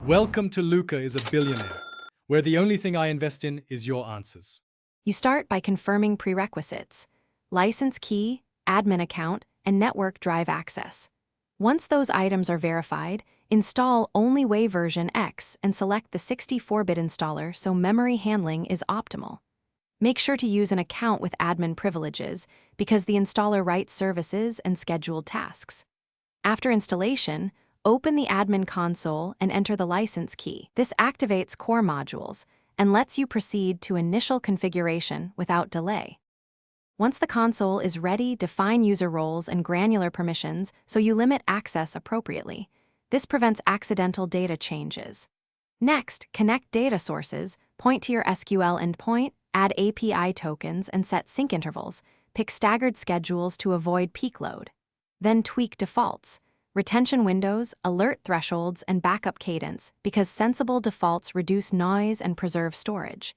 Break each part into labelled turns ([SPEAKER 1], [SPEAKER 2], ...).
[SPEAKER 1] Welcome to Luca is a Billionaire, where the only thing I invest in is your answers.
[SPEAKER 2] You start by confirming prerequisites: license key, admin account, and network drive access. Once those items are verified, install only Way version X and select the 64-bit installer so memory handling is optimal. Make sure to use an account with admin privileges because the installer writes services and scheduled tasks. After installation, open the admin console and enter the license key. This activates core modules and lets you proceed to initial configuration without delay. Once the console is ready, define user roles and granular permissions so you limit access appropriately. This prevents accidental data changes. Next, connect data sources, point to your SQL endpoint, add API tokens, and set sync intervals. Pick staggered schedules to avoid peak load. Then tweak defaults, retention windows, alert thresholds, and backup cadence because sensible defaults reduce noise and preserve storage.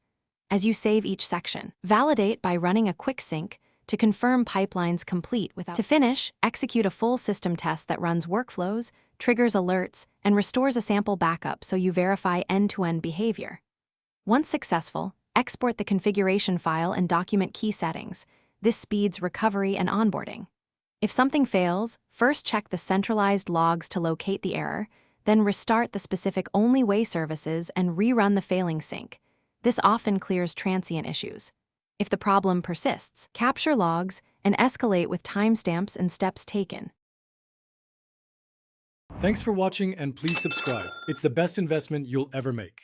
[SPEAKER 2] As you save each section, validate by running a quick sync to confirm pipelines complete without. To finish, execute a full system test that runs workflows, triggers alerts, and restores a sample backup so you verify end-to-end behavior. Once successful, export the configuration file and document key settings. This speeds recovery and onboarding. If something fails, first check the centralized logs to locate the error, then restart the specific only Way services and rerun the failing sync. This often clears transient issues. If the problem persists, capture logs and escalate with timestamps and steps taken.
[SPEAKER 1] Thanks for watching and please subscribe. It's the best investment you'll ever make.